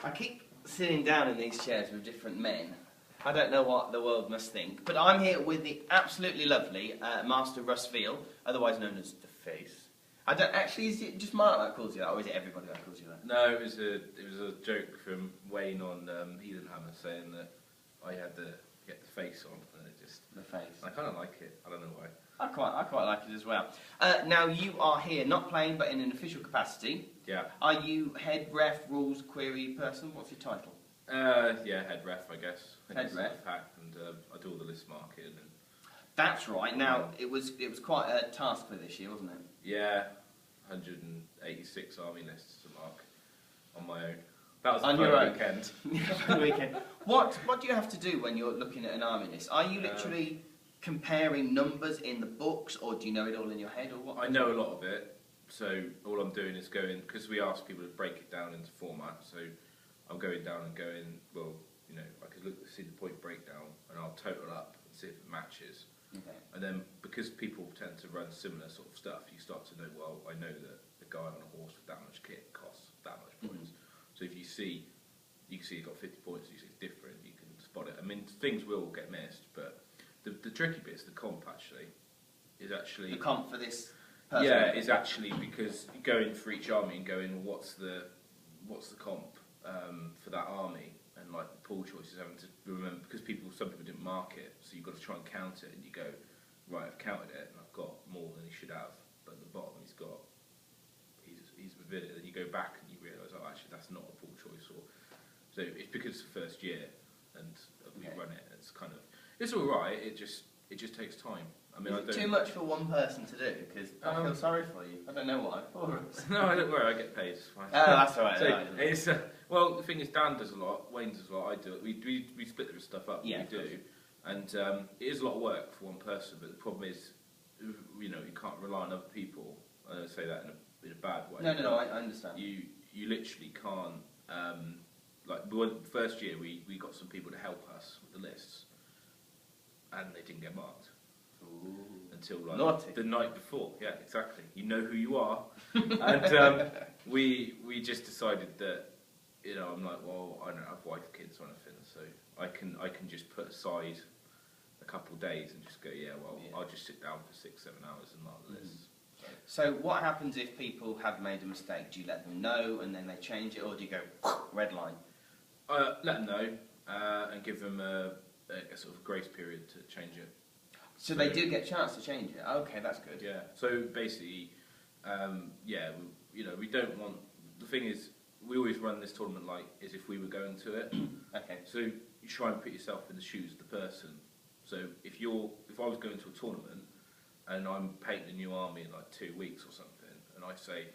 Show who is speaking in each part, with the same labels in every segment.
Speaker 1: I keep sitting down in these chairs with different men. I don't know what the world must think, but I'm here with the absolutely lovely Master Russ Veal, otherwise known as the Face. I don't actually. Is it just Mark that calls you that, or is it everybody that calls you that?
Speaker 2: No, it was a joke from Wayne on Heathen Hammer saying that I had to get the face on, and it just
Speaker 1: The Face.
Speaker 2: I kind of like it. I don't know why.
Speaker 1: I quite like it as well. Now you are here, not playing, but in an official capacity.
Speaker 2: Yeah.
Speaker 1: Are you head ref, rules query person? What's your title?
Speaker 2: Yeah, head ref, I guess.
Speaker 1: Head ref.
Speaker 2: Pack, and I do all the list marking. And
Speaker 1: That's right. Now it was quite a task for this year, wasn't it?
Speaker 2: yeah, 186 army lists to mark on my own. That was
Speaker 1: On
Speaker 2: a
Speaker 1: your
Speaker 2: fun
Speaker 1: own.
Speaker 2: weekend.
Speaker 1: For the weekend. What do you have to do when you're looking at an army list? Are you literally comparing numbers in the books, or do you know it all in your head, or what?
Speaker 2: I know a lot of it, so all I'm doing is going, because we ask people to break it down into format, so I'm going down and going, well, you know, I could see the point breakdown, and I'll total up and see if it matches.
Speaker 1: Okay.
Speaker 2: And then, because people tend to run similar sort of stuff, you start to know, well, I know that the guy on a horse with that much kit costs that much points. So if you see you've got 50 points, you see it's different, you can spot it. I mean, things will get missed, but the tricky bit is the comp, actually. Is actually...
Speaker 1: The comp for this person?
Speaker 2: Yeah, is actually because going for each army and going, well, what's the comp for that army? And like the pool choices, having to remember, because some people didn't mark it, so you've got to try and count it, and you go, right, I've counted it, and I've got more than he should have, but at the bottom he's within it, and you go back and you realise, oh, actually that's not a pool choice, or so it's because it's the first year, and we run it, it's kind of, it's all right, it just takes time. I mean,
Speaker 1: is it too much for one person to do? Because I feel sorry for you. I don't know why.
Speaker 2: No, don't worry, I get paid. It's fine.
Speaker 1: Oh, that's all right.
Speaker 2: So
Speaker 1: no,
Speaker 2: it's well, the thing is, Dan does a lot, Wayne does a lot, I do it. We split the stuff up.
Speaker 1: Yeah,
Speaker 2: we do, and it is a lot of work for one person. But the problem is, you know, you can't rely on other people. I don't say that in a bad way.
Speaker 1: No, I understand.
Speaker 2: You literally can't. Like first year, we got some people to help us with the lists, and they didn't get marked.
Speaker 1: Ooh.
Speaker 2: Until like
Speaker 1: Naughty.
Speaker 2: the night before. Yeah, exactly. You know who you are. And we just decided that, you know, I'm like, well, I don't have wife, kids or anything, so I can just put aside a couple of days and just go, I'll just sit down for 6-7 hours and mark the list.
Speaker 1: So what happens if people have made a mistake? Do you let them know and then they change it, or do you go red line?
Speaker 2: Let them know and give them a sort of grace period to change it.
Speaker 1: So they do get a chance to change it. Okay, that's good.
Speaker 2: Yeah. So basically, we don't want. The thing is, we always run this tournament like as if we were going to it.
Speaker 1: Okay.
Speaker 2: So you try and put yourself in the shoes of the person. So if I was going to a tournament and I'm painting a new army in like 2 weeks or something, and I say,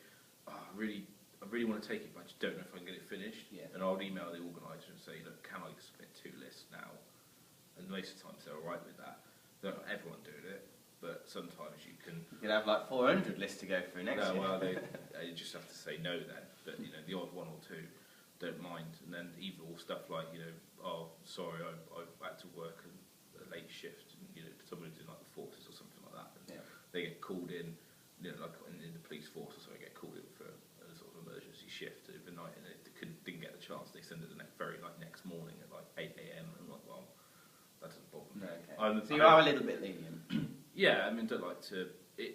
Speaker 2: I really want to take it, but I just don't know if I can get it finished.
Speaker 1: Yeah.
Speaker 2: And I'll email the organiser and say, look, can I submit 2 lists now? And most of the times they're all right with that. Not everyone doing it, but sometimes you can.
Speaker 1: You could have like 400 lists to go through next year.
Speaker 2: Well, they just have to say no then. But you know, the odd one or two don't mind, and then evil stuff like, you know, oh, sorry, I had to work a late shift, and you know, someone who's in like the forces or something like that, and they get called in, you know, like in the police force or something, get called in for a sort of emergency shift overnight, and they didn't get the chance. They send it the next morning at like 8 AM, and I'm like, well, that doesn't bother me.
Speaker 1: No, okay. So you are a little bit lenient.
Speaker 2: Yeah, I mean, don't like to.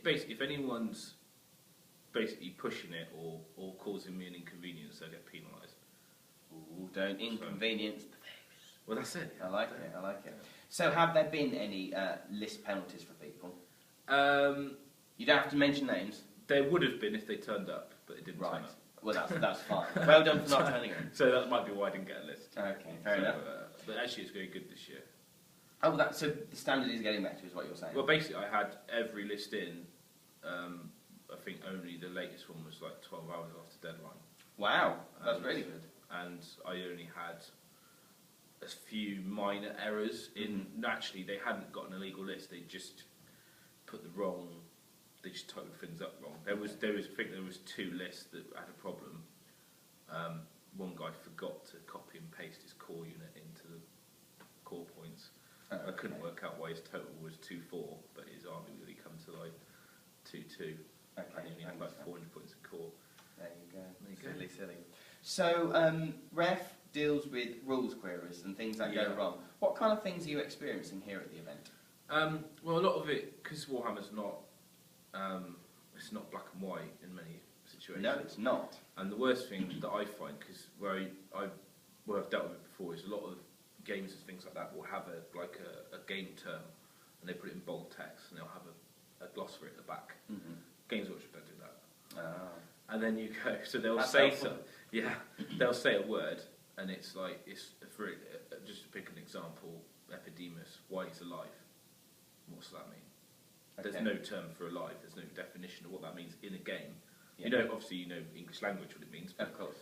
Speaker 2: Basically, if anyone's basically pushing it or causing me an inconvenience, they'll get penalised.
Speaker 1: Ooh, don't inconvenience the face.
Speaker 2: Well, that's it.
Speaker 1: I like it. So, have there been any list penalties for people? You don't have to mention names.
Speaker 2: There would have been if they turned up, but it didn't turn up.
Speaker 1: Well, that's fine. Well done for not turning up.
Speaker 2: So that might be why I didn't get a list.
Speaker 1: Okay, fair enough.
Speaker 2: But actually, it's very good this year.
Speaker 1: Oh, so the standard is getting better, is what you're saying?
Speaker 2: Well, basically, I had every list in. I think only the latest one was like 12 hours after deadline.
Speaker 1: Wow, that's really good.
Speaker 2: And I only had a few minor errors in. Actually, they hadn't got an illegal list. They just put the wrong. They just totaled things up wrong. I think there was 2 lists that had a problem. One guy forgot to copy and paste his core unit into the core points. I couldn't work out why his total was 2-4, but his army really come to like 2-2.
Speaker 1: Okay,
Speaker 2: and he only had like 400 points in core.
Speaker 1: There you go. Silly. So, Ref deals with rules queries and things that go wrong. What kind of things are you experiencing here at the event?
Speaker 2: Well, a lot of it, because Warhammer's not, it's not black and white in many situations.
Speaker 1: No, it's not.
Speaker 2: And the worst thing that I find, because where I've dealt with it before, is a lot of games and things like that will have a game term, and they put it in bold text, and they'll have a glossary at the back. Mm-hmm. Games Workshop don't do that. And then you go, so they'll say they'll say a word, and it's like, for just to pick an example, Epidemus, why he's alive. What's that mean? Okay. There's no term for alive. There's no definition of what that means in a game. Yeah. Obviously you know English language what it means. But
Speaker 1: of course.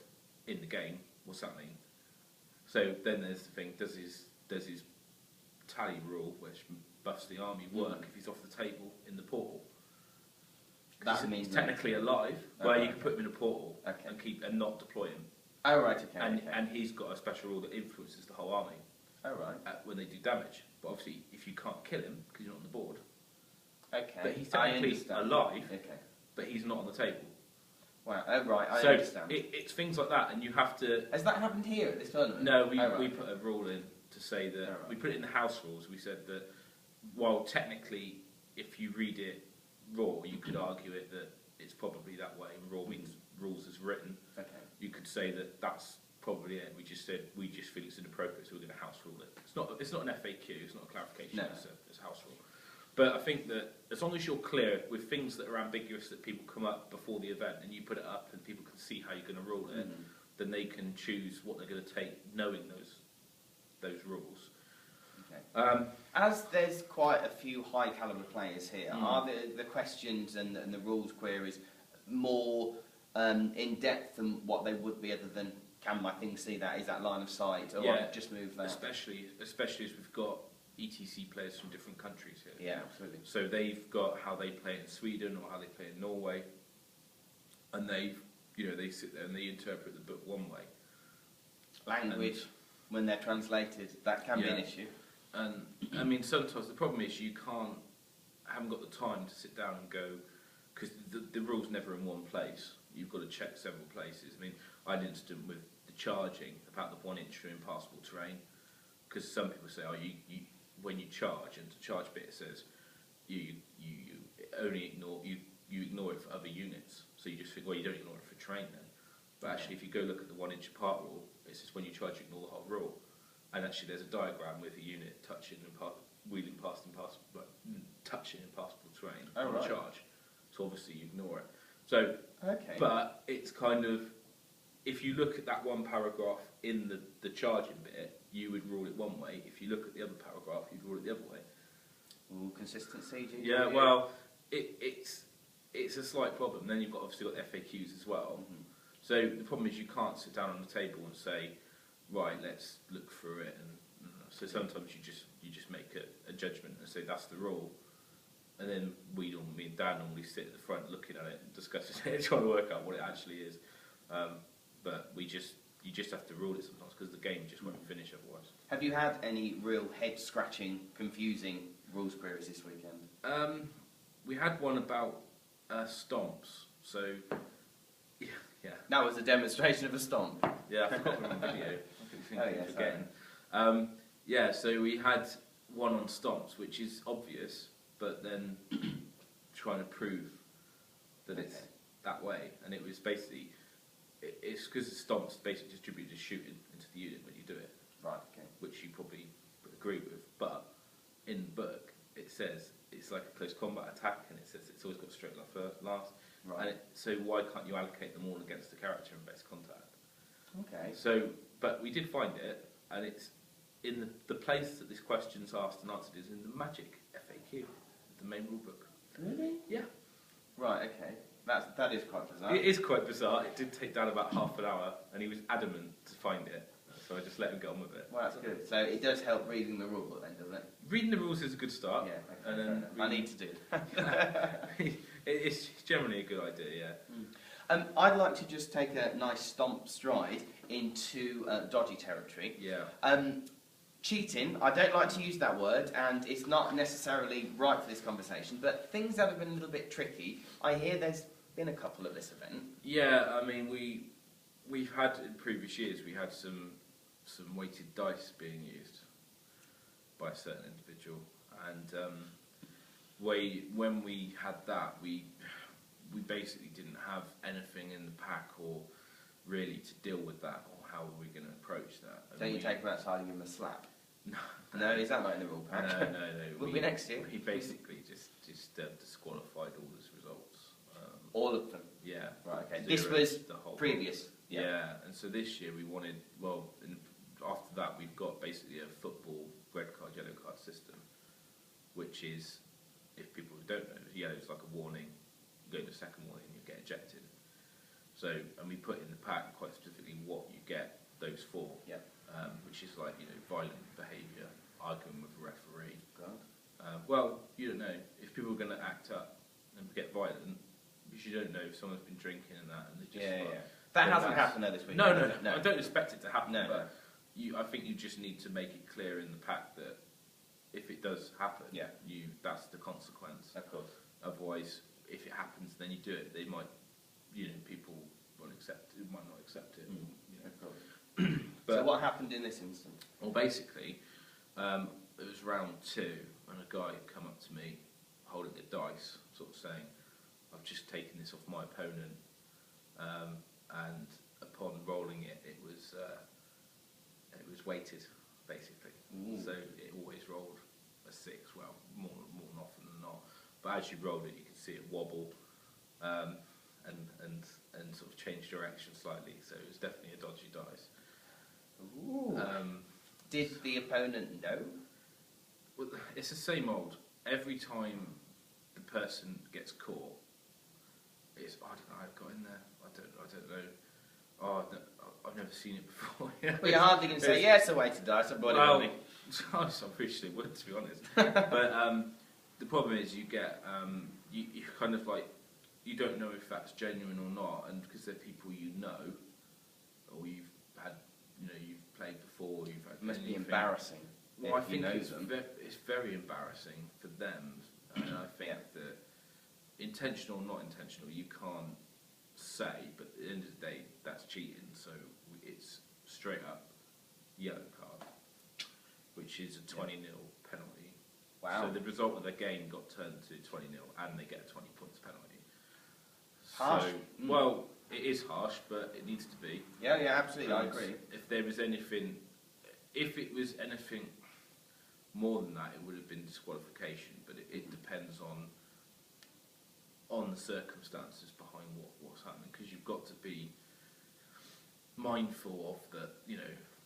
Speaker 2: In the game, what's that mean? So then there's the thing: does his tally rule, which buffs the army, work if he's off the table in the portal?
Speaker 1: That means
Speaker 2: he's technically alive, where you can put him in a portal and not deploy him.
Speaker 1: Oh right, okay.
Speaker 2: And he's got a special rule that influences the whole army.
Speaker 1: Oh right.
Speaker 2: When they do damage, but obviously if you can't kill him because you're not on the board.
Speaker 1: Okay.
Speaker 2: But he's technically alive. Okay. But he's not on the table.
Speaker 1: Wow. Oh right, I understand.
Speaker 2: It's things like that, and you have to.
Speaker 1: Has that happened here at this tournament?
Speaker 2: No, we put a rule in to say that we put it in the house rules. We said that while technically, if you read it raw, you could argue it that it's probably that way, and raw means rules as written. Okay. You could say that that's probably it. We just said we just feel it's inappropriate, so we're going to house rule it. It's not an FAQ. It's not a clarification. No. It's a house rule. But I think that as long as you're clear with things that are ambiguous that people come up before the event, and you put it up and people can see how you're going to rule it, then they can choose what they're going to take, knowing those rules. Okay.
Speaker 1: As there's quite a few high caliber players here, are the questions and the rules queries more in depth than what they would be, other than can my thing see that? Is that line of sight? Or just move that?
Speaker 2: Especially as we've got ETC players from different countries here.
Speaker 1: Yeah, absolutely.
Speaker 2: So they've got how they play in Sweden or how they play in Norway, and they sit there and they interpret the book one way.
Speaker 1: Language, when they're translated, that can be an issue.
Speaker 2: And I mean, sometimes the problem is you haven't got the time to sit down and go, because the rule's never in one place. You've got to check several places. I mean, I had an incident with the charging about the 1 inch through impassable terrain, because some people say, you when you charge, and the charge bit says you only ignore you ignore it for other units. So you just think, well, you don't ignore it for terrain then. But actually, if you go look at the 1 inch apart rule, it says when you charge, you ignore the whole rule. And actually, there's a diagram with a unit touching and wheeling past touching impassable terrain on a charge. So obviously, you ignore it. So, but it's kind of, if you look at that one paragraph in the charging bit, you would rule it one way. If you look at the other paragraph, you'd rule it the other way.
Speaker 1: Ooh, consistency.
Speaker 2: Yeah, well, it's a slight problem. Then you've obviously got FAQs as well. Mm-hmm. So the problem is you can't sit down on the table and say, right, let's look through it. And so sometimes you just make a judgment and say that's the rule. And then me and Dan normally sit at the front looking at it and discussing it, trying to work out what it actually is. But you just have to rule it sometimes because the game just won't finish otherwise.
Speaker 1: Have you had any real head-scratching, confusing rules queries this weekend?
Speaker 2: We had one about stomps. So, yeah.
Speaker 1: That was a demonstration of a stomp.
Speaker 2: Yeah, I forgot on the video. So we had one on stomps, which is obvious, but then trying to prove that it's that way, and it was basically. It's because the stomps basically distribute just shooting into the unit when you do it.
Speaker 1: Right, okay.
Speaker 2: Which you probably would agree with. But in the book, it says it's like a close combat attack, and it says it's always got straight last. Right. And so why can't you allocate them all against the character in base contact?
Speaker 1: Okay.
Speaker 2: So, but we did find it, and it's in the place that this question's asked and answered is in the Magic FAQ, the main rule book.
Speaker 1: Really?
Speaker 2: Yeah.
Speaker 1: Right, okay. That is quite bizarre.
Speaker 2: It is quite bizarre. It did take Dan about half an hour, and he was adamant to find it. So I just let him get on with it.
Speaker 1: Well, that's good. So it does help reading the rule book then, doesn't it?
Speaker 2: Reading the rules is a good start.
Speaker 1: Yeah, okay, and then I need to do
Speaker 2: it. It's generally a good idea, yeah.
Speaker 1: I'd like to just take a nice stomp stride into dodgy territory.
Speaker 2: Yeah.
Speaker 1: Cheating, I don't like to use that word, and it's not necessarily right for this conversation, but things that have been a little bit tricky, I hear there's been a couple at this event.
Speaker 2: Yeah, I mean, we we've had in previous years, we had some weighted dice being used by a certain individual, and when we had that, we basically didn't have anything in the pack or really to deal with that, or how were we going to approach that. And
Speaker 1: Don't you take him outside and give him a slap?
Speaker 2: No,
Speaker 1: No, is that not in the rule pack?
Speaker 2: no.
Speaker 1: Will be next year.
Speaker 2: He basically just disqualified all his results.
Speaker 1: All of them?
Speaker 2: Yeah.
Speaker 1: Right, okay.
Speaker 2: Zero,
Speaker 1: This was
Speaker 2: the whole
Speaker 1: previous?
Speaker 2: Yeah, and so this year we wanted, after that we've got basically a football red card, yellow card system, which is, if people don't know, yellow is like a warning, you go to the second warning, you get ejected. So, and we put in the pack quite specifically what you get those for, which is like, violent behaviour, arguing with a referee. Well, you don't know, if people are going to act up and get violent, because you don't know if someone's been drinking and that, and they just
Speaker 1: That hasn't happened though this week.
Speaker 2: No. I don't expect it to happen,
Speaker 1: No.
Speaker 2: but I think you just need to make it clear in the pack that if it does happen, that's the consequence.
Speaker 1: Of course.
Speaker 2: Otherwise, if it happens, then you do it. They might, people won't accept it, might not accept it.
Speaker 1: Of course. But so what happened in this instance?
Speaker 2: Well, basically, it was round 2, and a guy had come up to me holding a dice, sort of saying, I've just taken this off my opponent, and upon rolling it, it was weighted, basically. So it always rolled a 6, well, more often than not. But as you rolled it, you could see it wobble, and sort of change direction slightly. So it was definitely a dodgy dice.
Speaker 1: Did the opponent know?
Speaker 2: Well, it's the same old. Every time the person gets caught, it's, I don't know, I've got in there. I don't know. Oh, I've never seen it before.
Speaker 1: Well, you're hardly going to say, yes, a weighted dice, I'm
Speaker 2: I'm pretty sure they would, to be honest. But the problem is you get, you kind of like, you don't know if that's genuine or not, and because they're people you know, or you've had, you've played before, you've had.
Speaker 1: It must be embarrassing.
Speaker 2: Well, I think it's very embarrassing for them, and I think that intentional or not intentional, you can't say, but at the end of the day, that's cheating, so it's straight up yellow card, which is a 20-0 penalty.
Speaker 1: Wow.
Speaker 2: So the result of the game got turned to 20-0, and they get a 20 points penalty.
Speaker 1: Harsh.
Speaker 2: So, well, it is harsh, but it needs to be.
Speaker 1: Yeah, absolutely, I agree.
Speaker 2: If there was anything, if it was anything more than that, it would have been disqualification, but it depends on the circumstances behind what's happening, because you've got to be mindful of the,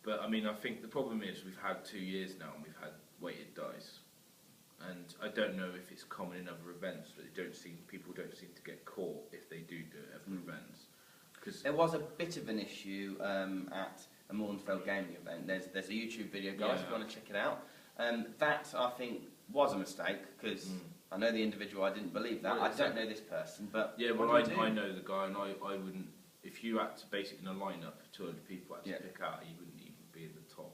Speaker 2: but I mean, I think the problem is we've had 2 years now and we've had weighted dice, and I don't know if it's common in other events, but people don't seem to get caught if they do it at other events. Cause
Speaker 1: there was a bit of an issue at a Mornsfeld gaming event. There's a YouTube video, guys, if you want to check it out. That, I think, was a mistake, because I know the individual, I didn't believe that. I don't know this person, but
Speaker 2: yeah, well, I know the guy, and I wouldn't, if you had to basically in a lineup of 200 people had to pick out, you wouldn't even be in the top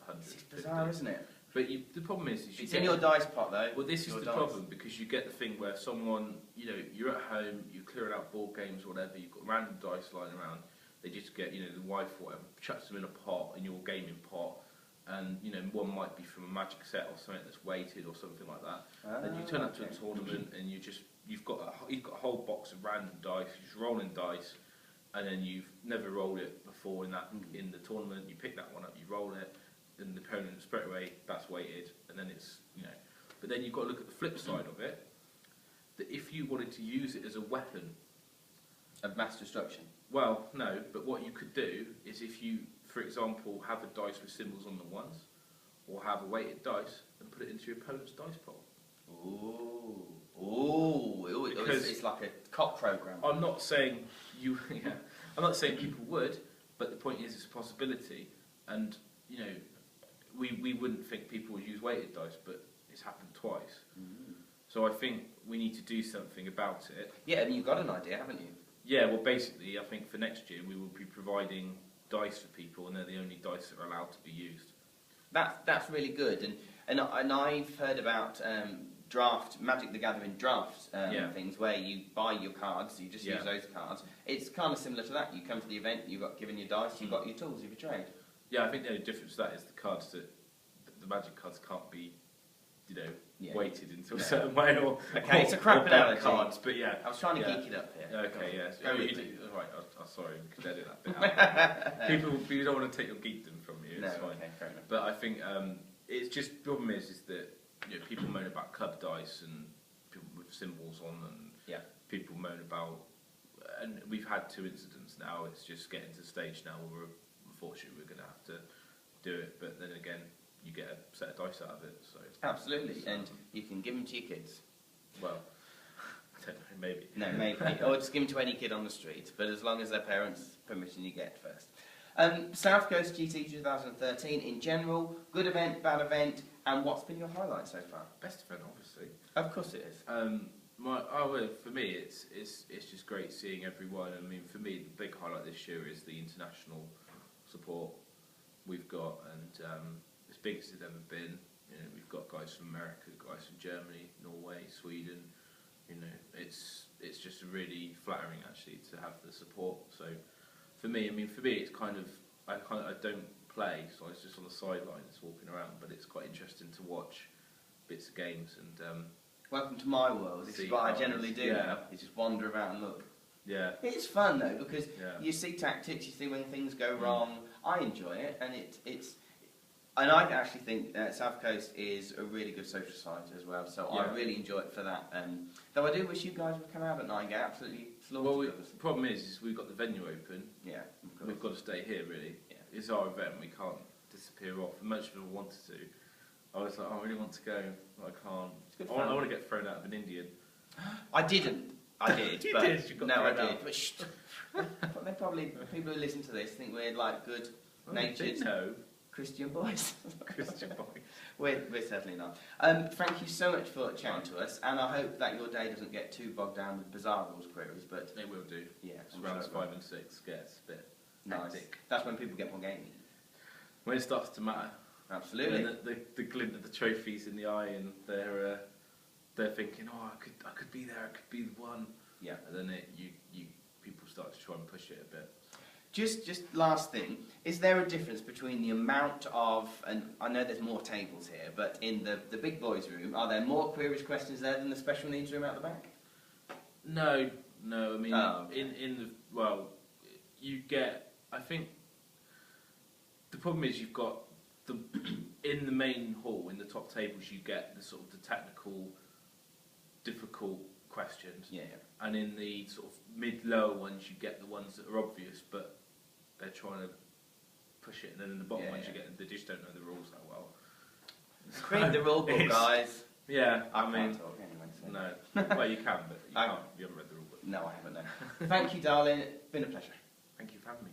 Speaker 2: 100.
Speaker 1: It's bizarre, isn't it?
Speaker 2: But the problem is
Speaker 1: it's in your dice pot, though.
Speaker 2: Well, this is the problem, because you get the thing where someone, you're at home, you're clearing out board games or whatever, you've got random dice lying around, they just get, the wife or whatever, chucks them in a pot, in your gaming pot, and one might be from a magic set or something that's weighted or something like that. Then you turn up to a tournament and you've got a whole box of random dice, you're just rolling dice, and then you've never rolled it before in the tournament. You pick that one up, you roll it, and the opponent straight away, that's weighted, and then it's But then you've got to look at the flip side of it. That if you wanted to use it as a weapon
Speaker 1: of mass destruction.
Speaker 2: Well, no, but what you could do is if you, for example, have a dice with symbols on the ones, or have a weighted dice and put it into your opponent's dice pot.
Speaker 1: It's like a cop program.
Speaker 2: I'm not saying I'm not saying people would, but the point is it's a possibility, and we wouldn't think people would use weighted dice, but it's happened twice. So I think we need to do something about it.
Speaker 1: Yeah, and you've got an idea, haven't you?
Speaker 2: Yeah, well, basically, I think for next year we will be providing dice for people, and they're the only dice that are allowed to be used.
Speaker 1: That's really good, and I've heard about draft Magic the Gathering drafts
Speaker 2: Yeah.
Speaker 1: things where you buy your cards, you just
Speaker 2: Yeah.
Speaker 1: use those cards. It's kind of similar to that. You come to the event, you got given your dice, you got your tools of your trade.
Speaker 2: Yeah, I think the only difference to that is the cards that the Magic cards can't be, weighted into a certain way or
Speaker 1: Okay, it's a crap analogy.
Speaker 2: cards, but yeah.
Speaker 1: I was trying to
Speaker 2: Yeah.
Speaker 1: geek it up here.
Speaker 2: Okay, yes.
Speaker 1: Go with me.
Speaker 2: Right, I'm sorry, we could edit that bit out. People don't want to take your geekdom from you,
Speaker 1: No,
Speaker 2: it's fine.
Speaker 1: okay, fair enough.
Speaker 2: But I think it's just, the problem is that people moan about club dice and people with symbols on, and
Speaker 1: Yeah.
Speaker 2: people moan about, and we've had 2 incidents now, it's just getting to the stage now where unfortunately we're going to have to do it, but then again, you get a set of dice out of it, so.
Speaker 1: Absolutely, and you can give them to your kids.
Speaker 2: Well, I don't know, maybe.
Speaker 1: No, maybe. Or just give them to any kid on the street, but as long as their parents' permission you get first. South Coast GT 2013 in general, good event, bad event, and what's been your highlight so far?
Speaker 2: Best event, obviously.
Speaker 1: Of course it is.
Speaker 2: For me, it's just great seeing everyone. I mean, for me, the big highlight this year is the international support we've got, and as big as it's ever been. We've got guys from America, guys from Germany, Norway, Sweden. It's just really flattering actually to have the support. So for me, it's kind of I don't play, so I was just on the sidelines walking around, but it's quite interesting to watch bits of games and.
Speaker 1: Welcome to my world. This is what I generally do now. You just wander around and look.
Speaker 2: Yeah.
Speaker 1: It's fun though because you see tactics, you see when things go wrong. I enjoy it, and and I actually think South Coast is a really good social site as well. So I really enjoy it for that. Though I do wish you guys would come out at night and get absolutely slaughtered.
Speaker 2: Well, the problem is we've got the venue open.
Speaker 1: Yeah.
Speaker 2: We've got to stay here really.
Speaker 1: Yeah.
Speaker 2: It's our event. We can't disappear off. And much people wanted to. I was like, I really want to go, but I can't.
Speaker 1: It's good
Speaker 2: I
Speaker 1: fun.
Speaker 2: want to get thrown out of an Indian.
Speaker 1: I didn't. I did.
Speaker 2: You
Speaker 1: but
Speaker 2: did. You got
Speaker 1: no, I
Speaker 2: thrown
Speaker 1: did.
Speaker 2: out.
Speaker 1: But shh. They probably people who listen to this think we're like good, natured
Speaker 2: No.
Speaker 1: Christian boys.
Speaker 2: Christian boy.
Speaker 1: We're certainly not. Thank you so much for chatting to us, and I hope that your day doesn't get too bogged down with bizarre rules queries. But
Speaker 2: It will do.
Speaker 1: yeah,
Speaker 2: It's
Speaker 1: I'm
Speaker 2: rounds
Speaker 1: sure it
Speaker 2: 5 and 6 gets a bit
Speaker 1: will. Nice.
Speaker 2: hectic.
Speaker 1: That's when people get more gaming.
Speaker 2: When it starts to matter.
Speaker 1: Absolutely.
Speaker 2: When the glint of the trophies in the eye, and they're thinking, oh, I could be there, I could be the one.
Speaker 1: Yeah.
Speaker 2: And then people start to try and push it a bit.
Speaker 1: Just last thing, is there a difference between the amount of, and I know there's more tables here, but in the big boys room, are there more queries questions there than the special needs room out the back?
Speaker 2: No. I mean,
Speaker 1: okay.
Speaker 2: You get. I think the problem is you've got in the main hall, in the top tables, you get the sort of the technical, difficult questions.
Speaker 1: Yeah.
Speaker 2: And in the sort of mid-lower ones, you get the ones that are obvious, but they're trying to push it. And then in the bottom ones, they just don't know the rules that well.
Speaker 1: Read the rule book, guys.
Speaker 2: Yeah,
Speaker 1: I
Speaker 2: mean,
Speaker 1: can't talk anyway. So.
Speaker 2: no. Well, you can, but you can't. You haven't read the rule book.
Speaker 1: No, I haven't. No. Thank you, darling. It's been a pleasure.
Speaker 2: Thank you for having me.